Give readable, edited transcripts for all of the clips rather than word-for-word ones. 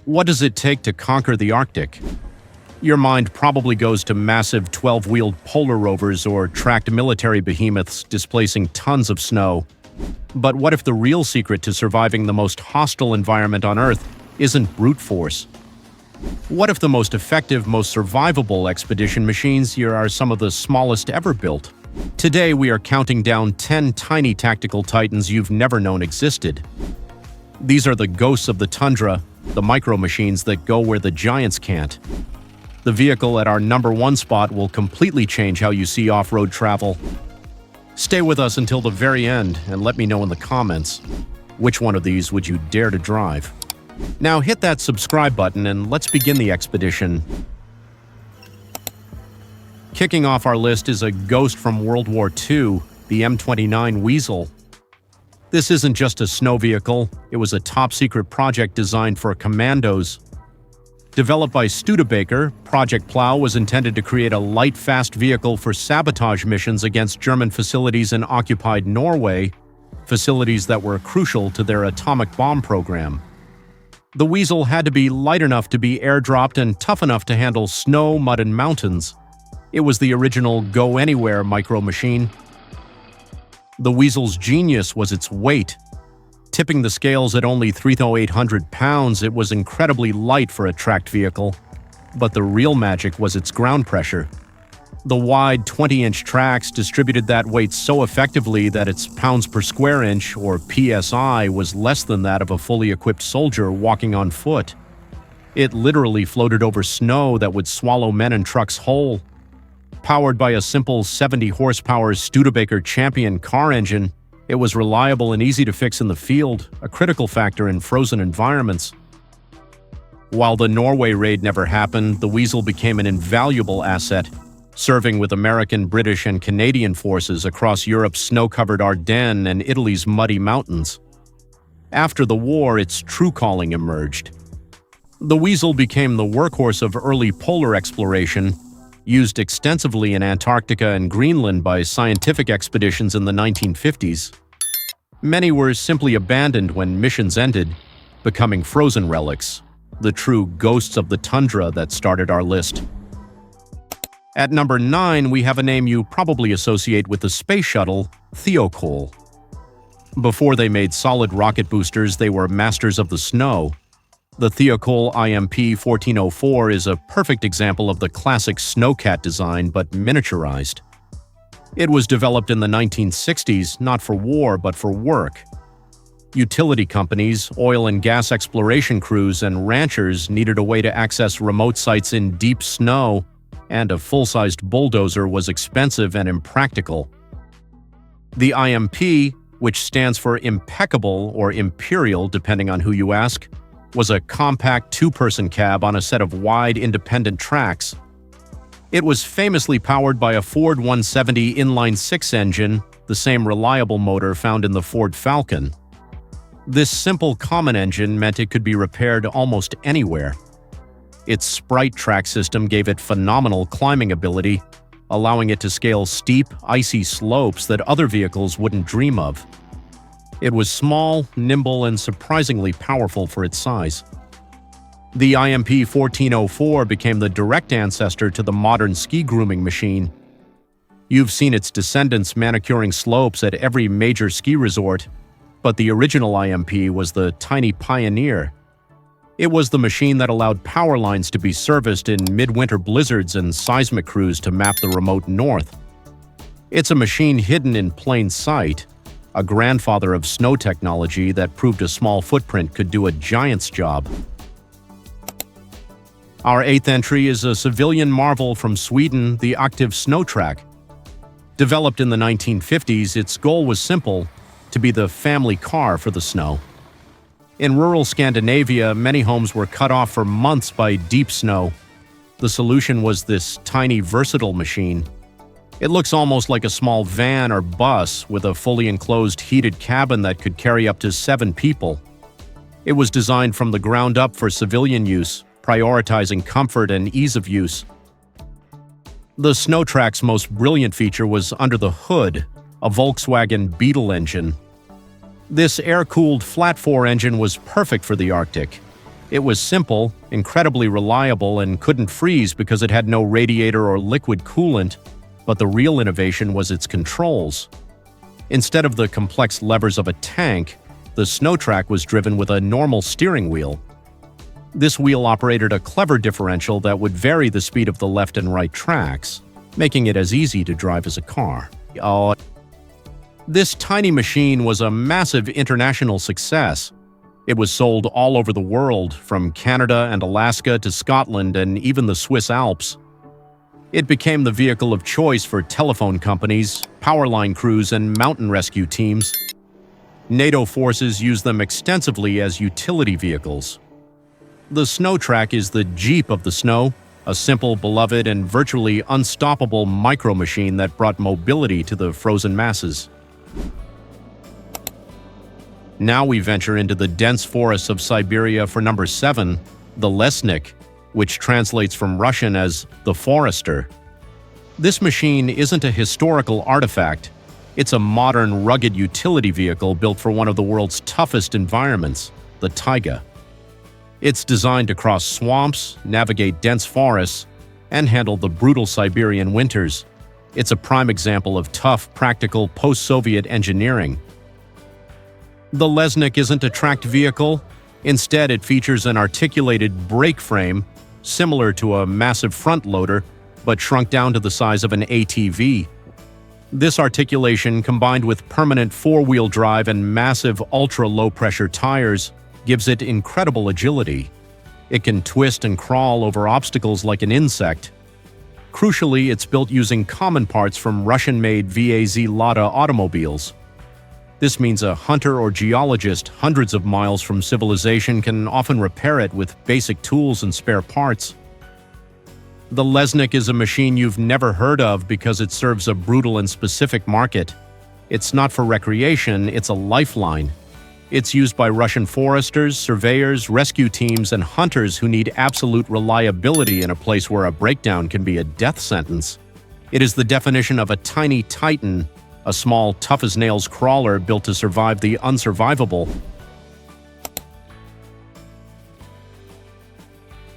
What does it take to conquer the Arctic? Your mind probably goes to massive 12-wheeled polar rovers or tracked military behemoths displacing tons of snow. But what if the real secret to surviving the most hostile environment on Earth isn't brute force? What if the most effective, most survivable expedition machines here are some of the smallest ever built? Today we are counting down 10 tiny tactical titans you've never known existed. These are the ghosts of the tundra, the micro-machines that go where the giants can't. The vehicle at our #1 spot will completely change how you see off-road travel. Stay with us until the very end and let me know in the comments, which one of these would you dare to drive? Now hit that subscribe button and let's begin the expedition. Kicking off our list is a ghost from World War II, the M29 Weasel. This isn't just a snow vehicle, it was a top-secret project designed for commandos. Developed by Studebaker, Project Plow was intended to create a light, fast vehicle for sabotage missions against German facilities in occupied Norway, facilities that were crucial to their atomic bomb program. The Weasel had to be light enough to be airdropped and tough enough to handle snow, mud, and mountains. It was the original go-anywhere micro-machine. The Weasel's genius was its weight. Tipping the scales at only 3,800 pounds, it was incredibly light for a tracked vehicle. But the real magic was its ground pressure. The wide 20-inch tracks distributed that weight so effectively that its pounds per square inch, or PSI, was less than that of a fully equipped soldier walking on foot. It literally floated over snow that would swallow men and trucks whole. Powered by a simple 70-horsepower Studebaker Champion car engine, it was reliable and easy to fix in the field, a critical factor in frozen environments. While the Norway raid never happened, the Weasel became an invaluable asset, serving with American, British, and Canadian forces across Europe's snow-covered Ardennes and Italy's muddy mountains. After the war, its true calling emerged. The Weasel became the workhorse of early polar exploration, used extensively in Antarctica and Greenland by scientific expeditions in the 1950s. Many were simply abandoned when missions ended, becoming frozen relics, the true ghosts of the tundra that started our list. At number 9, we have a name you probably associate with the space shuttle, Thiokol. Before they made solid rocket boosters, they were masters of the snow. The Thiokol IMP-1404 is a perfect example of the classic snowcat design, but miniaturized. It was developed in the 1960s, not for war, but for work. Utility companies, oil and gas exploration crews, and ranchers needed a way to access remote sites in deep snow, and a full-sized bulldozer was expensive and impractical. The IMP, which stands for impeccable or imperial depending on who you ask, was a compact two-person cab on a set of wide, independent tracks. It was famously powered by a Ford 170 inline-six engine, the same reliable motor found in the Ford Falcon. This simple common engine meant it could be repaired almost anywhere. Its Sprite track system gave it phenomenal climbing ability, allowing it to scale steep, icy slopes that other vehicles wouldn't dream of. It was small, nimble, and surprisingly powerful for its size. The IMP-1404 became the direct ancestor to the modern ski grooming machine. You've seen its descendants manicuring slopes at every major ski resort, but the original IMP was the tiny pioneer. It was the machine that allowed power lines to be serviced in midwinter blizzards and seismic crews to map the remote north. It's a machine hidden in plain sight, a grandfather of snow technology that proved a small footprint could do a giant's job. Our 8th entry is a civilian marvel from Sweden, the Active Snow Track. Developed in the 1950s, its goal was simple: to be the family car for the snow. In rural Scandinavia, many homes were cut off for months by deep snow. The solution was this tiny, versatile machine. It looks almost like a small van or bus with a fully enclosed heated cabin that could carry up to 7 people. It was designed from the ground up for civilian use, prioritizing comfort and ease of use. The Snow Track's most brilliant feature was under the hood, a Volkswagen Beetle engine. This air-cooled flat-4 engine was perfect for the Arctic. It was simple, incredibly reliable, and couldn't freeze because it had no radiator or liquid coolant, but the real innovation was its controls. Instead of the complex levers of a tank, the SnowTrack was driven with a normal steering wheel. This wheel operated a clever differential that would vary the speed of the left and right tracks, making it as easy to drive as a car. This tiny machine was a massive international success. It was sold all over the world, from Canada and Alaska to Scotland and even the Swiss Alps. It became the vehicle of choice for telephone companies, power line crews, and mountain rescue teams. NATO forces use them extensively as utility vehicles. The SnowTrack is the Jeep of the snow, a simple, beloved, and virtually unstoppable micro-machine that brought mobility to the frozen masses. Now we venture into the dense forests of Siberia for number 7, the Lesnik, which translates from Russian as the forester. This machine isn't a historical artifact. It's a modern, rugged utility vehicle built for one of the world's toughest environments, the taiga. It's designed to cross swamps, navigate dense forests, and handle the brutal Siberian winters. It's a prime example of tough, practical, post-Soviet engineering. The Lesnik isn't a tracked vehicle. Instead, it features an articulated brake frame, similar to a massive front loader, but shrunk down to the size of an ATV. This articulation, combined with permanent four-wheel drive and massive ultra-low-pressure tires, gives it incredible agility. It can twist and crawl over obstacles like an insect. Crucially, it's built using common parts from Russian-made VAZ Lada automobiles. This means a hunter or geologist hundreds of miles from civilization can often repair it with basic tools and spare parts. The Lesnik is a machine you've never heard of because it serves a brutal and specific market. It's not for recreation, it's a lifeline. It's used by Russian foresters, surveyors, rescue teams, and hunters who need absolute reliability in a place where a breakdown can be a death sentence. It is the definition of a tiny titan, a small, tough-as-nails crawler built to survive the unsurvivable.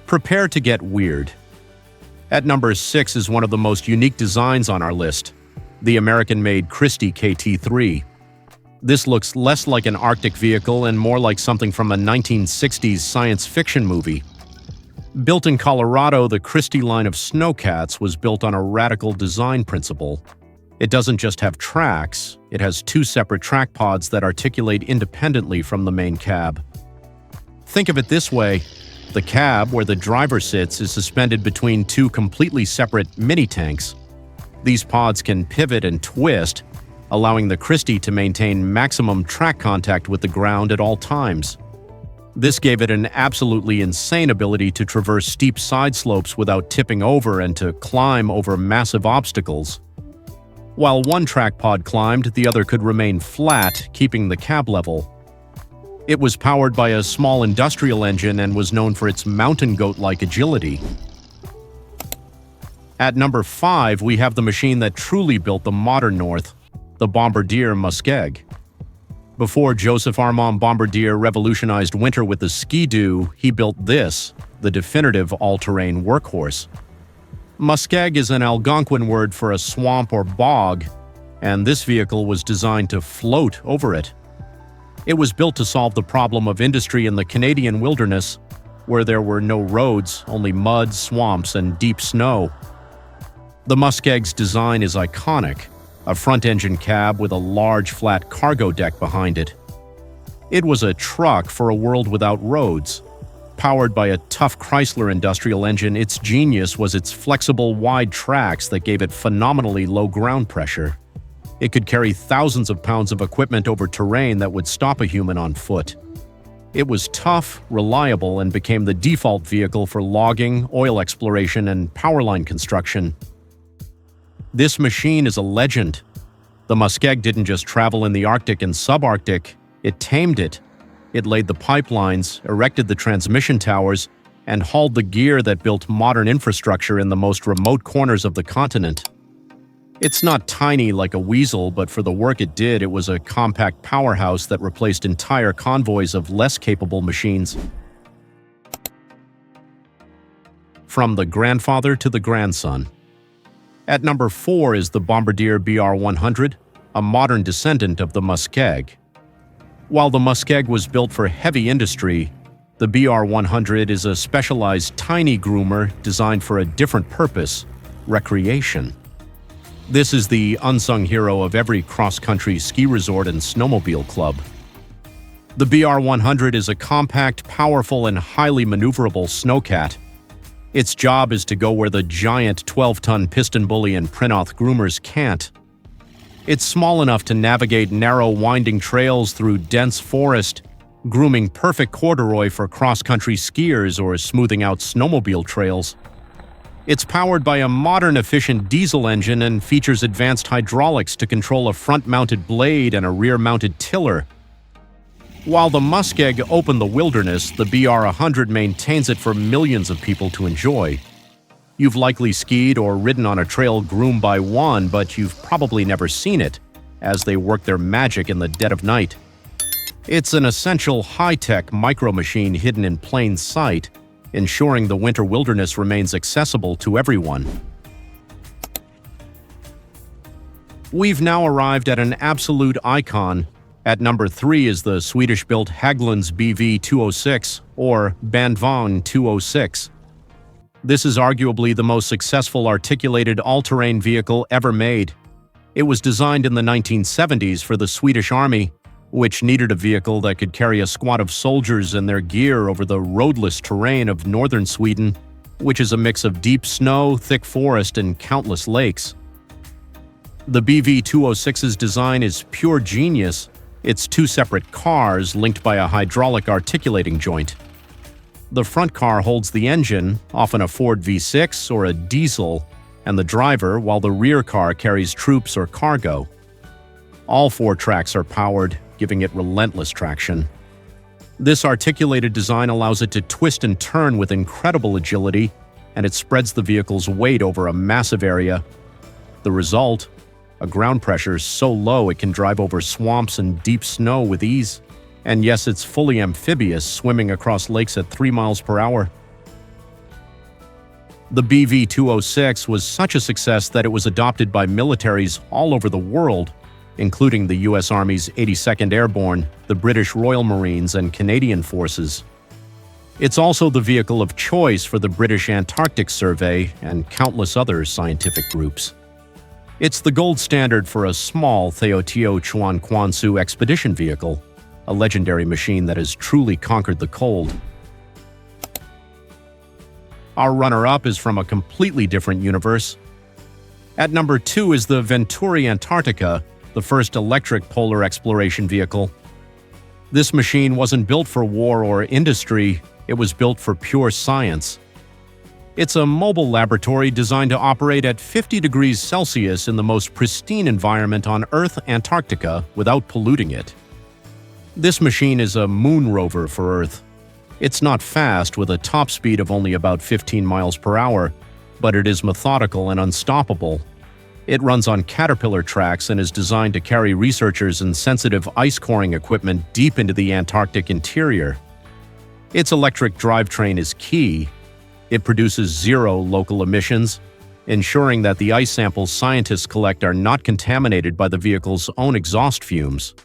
Prepare to get weird. At number 6 is one of the most unique designs on our list, the American-made Christie KT3. This looks less like an Arctic vehicle and more like something from a 1960s science fiction movie. Built in Colorado, the Christie line of snowcats was built on a radical design principle. It doesn't just have tracks, it has 2 separate track pods that articulate independently from the main cab. Think of it this way. The cab, where the driver sits, is suspended between 2 completely separate mini-tanks. These pods can pivot and twist, allowing the Christie to maintain maximum track contact with the ground at all times. This gave it an absolutely insane ability to traverse steep side slopes without tipping over and to climb over massive obstacles. While one track pod climbed, the other could remain flat, keeping the cab level. It was powered by a small industrial engine and was known for its mountain goat-like agility. At number 5, we have the machine that truly built the modern North, the Bombardier Muskeg. Before Joseph Armand Bombardier revolutionized winter with the Ski-Doo, he built this, the definitive all-terrain workhorse. Muskeg is an Algonquin word for a swamp or bog, and this vehicle was designed to float over it. It was built to solve the problem of industry in the Canadian wilderness, where there were no roads, only mud, swamps, and deep snow. The Muskeg's design is iconic, a front-engine cab with a large flat cargo deck behind it. It was a truck for a world without roads. Powered by a tough Chrysler industrial engine, its genius was its flexible, wide tracks that gave it phenomenally low ground pressure. It could carry thousands of pounds of equipment over terrain that would stop a human on foot. It was tough, reliable, and became the default vehicle for logging, oil exploration, and power line construction. This machine is a legend. The Muskeg didn't just travel in the Arctic and subarctic, it tamed it. It laid the pipelines, erected the transmission towers, and hauled the gear that built modern infrastructure in the most remote corners of the continent. It's not tiny like a weasel, but for the work it did, it was a compact powerhouse that replaced entire convoys of less capable machines. from the grandfather to the grandson. At number 4 is the Bombardier BR100, a modern descendant of the Muskeg. While the Muskeg was built for heavy industry, the BR100 is a specialized tiny groomer designed for a different purpose: recreation. This is the unsung hero of every cross-country ski resort and snowmobile club. The BR100 is a compact, powerful, and highly maneuverable snowcat. Its job is to go where the giant 12-ton piston bully and Prinoth groomers can't. It's small enough to navigate narrow, winding trails through dense forest, grooming perfect corduroy for cross-country skiers or smoothing out snowmobile trails. It's powered by a modern, efficient diesel engine and features advanced hydraulics to control a front-mounted blade and a rear-mounted tiller. While the Muskeg opened the wilderness, the BR100 maintains it for millions of people to enjoy. You've likely skied or ridden on a trail groomed by one, but you've probably never seen it, as they work their magic in the dead of night. It's an essential high-tech micro-machine hidden in plain sight, ensuring the winter wilderness remains accessible to everyone. We've now arrived at an absolute icon. At number 3 is the Swedish-built Hägglunds Bv206, or Bandvagn 206. This is arguably the most successful articulated all-terrain vehicle ever made. It was designed in the 1970s for the Swedish Army, which needed a vehicle that could carry a squad of soldiers and their gear over the roadless terrain of northern Sweden, which is a mix of deep snow, thick forest, and countless lakes. The Bv206's design is pure genius. It's 2 separate cars linked by a hydraulic articulating joint. The front car holds the engine, often a Ford V6 or a diesel, and the driver, while the rear car carries troops or cargo. All 4 tracks are powered, giving it relentless traction. This articulated design allows it to twist and turn with incredible agility, and it spreads the vehicle's weight over a massive area. The result? A ground pressure so low it can drive over swamps and deep snow with ease. And yes, it's fully amphibious, swimming across lakes at 3 miles per hour. The Bv206 was such a success that it was adopted by militaries all over the world, including the U.S. Army's 82nd Airborne, the British Royal Marines, and Canadian Forces. It's also the vehicle of choice for the British Antarctic Survey and countless other scientific groups. It's the gold standard for a small Theotio Chuan Kwansu expedition vehicle, a legendary machine that has truly conquered the cold. Our runner-up is from a completely different universe. At number 2 is the Venturi Antarctica, the first electric polar exploration vehicle. This machine wasn't built for war or industry, it was built for pure science. It's a mobile laboratory designed to operate at 50 degrees Celsius in the most pristine environment on Earth, Antarctica, without polluting it. This machine is a moon rover for Earth. It's not fast, with a top speed of only about 15 miles per hour, but it is methodical and unstoppable. It runs on caterpillar tracks and is designed to carry researchers and sensitive ice-coring equipment deep into the Antarctic interior. Its electric drivetrain is key. It produces 0 local emissions, ensuring that the ice samples scientists collect are not contaminated by the vehicle's own exhaust fumes.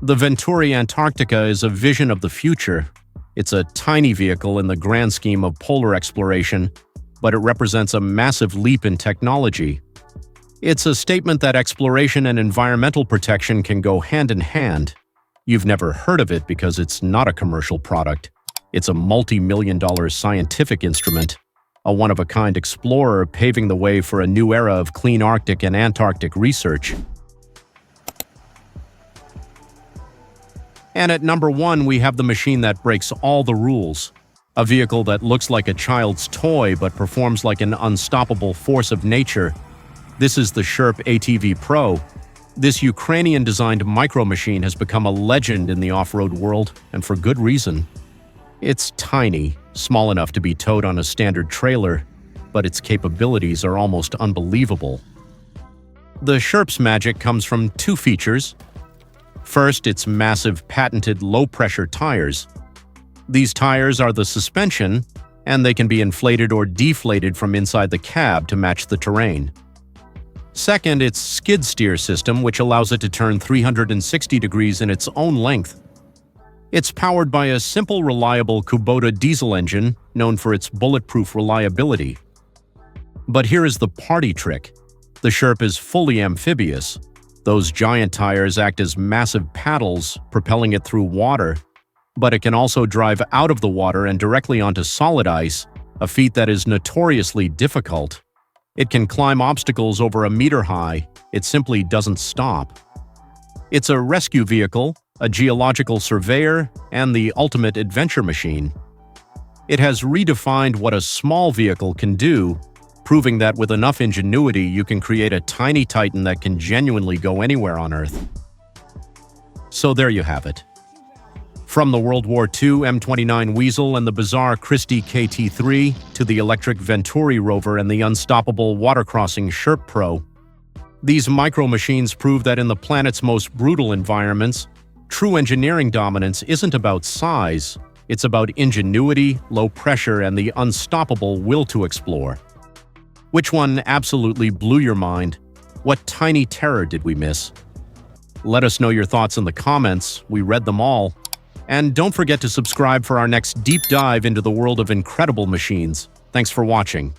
The Venturi Antarctica is a vision of the future. It's a tiny vehicle in the grand scheme of polar exploration, but it represents a massive leap in technology. It's a statement that exploration and environmental protection can go hand in hand. You've never heard of it because it's not a commercial product. It's a multi-million-dollar scientific instrument, a one-of-a-kind explorer paving the way for a new era of clean Arctic and Antarctic research. And at number 1, we have the machine that breaks all the rules. A vehicle that looks like a child's toy but performs like an unstoppable force of nature. This is the Sherp ATV Pro. This Ukrainian-designed micro-machine has become a legend in the off-road world, and for good reason. It's tiny, small enough to be towed on a standard trailer, but its capabilities are almost unbelievable. The Sherp's magic comes from 2 features. First, its massive patented low-pressure tires. These tires are the suspension, and they can be inflated or deflated from inside the cab to match the terrain. Second, its skid steer system, which allows it to turn 360 degrees in its own length. It's powered by a simple, reliable Kubota diesel engine known for its bulletproof reliability. But here is the party trick. The Sherp is fully amphibious. Those giant tires act as massive paddles, propelling it through water, but it can also drive out of the water and directly onto solid ice, a feat that is notoriously difficult. It can climb obstacles over a meter high. It simply doesn't stop. It's a rescue vehicle, a geological surveyor, and the ultimate adventure machine. It has redefined what a small vehicle can do, proving that with enough ingenuity you can create a tiny titan that can genuinely go anywhere on Earth. So there you have it. From the World War II M29 Weasel and the bizarre Christie KT3 to the electric Venturi rover and the unstoppable water-crossing Sherp Pro, these micro-machines prove that in the planet's most brutal environments, true engineering dominance isn't about size, it's about ingenuity, low pressure, and the unstoppable will to explore. Which one absolutely blew your mind? What tiny terror did we miss? Let us know your thoughts in the comments. We read them all. And don't forget to subscribe for our next deep dive into the world of incredible machines. Thanks for watching.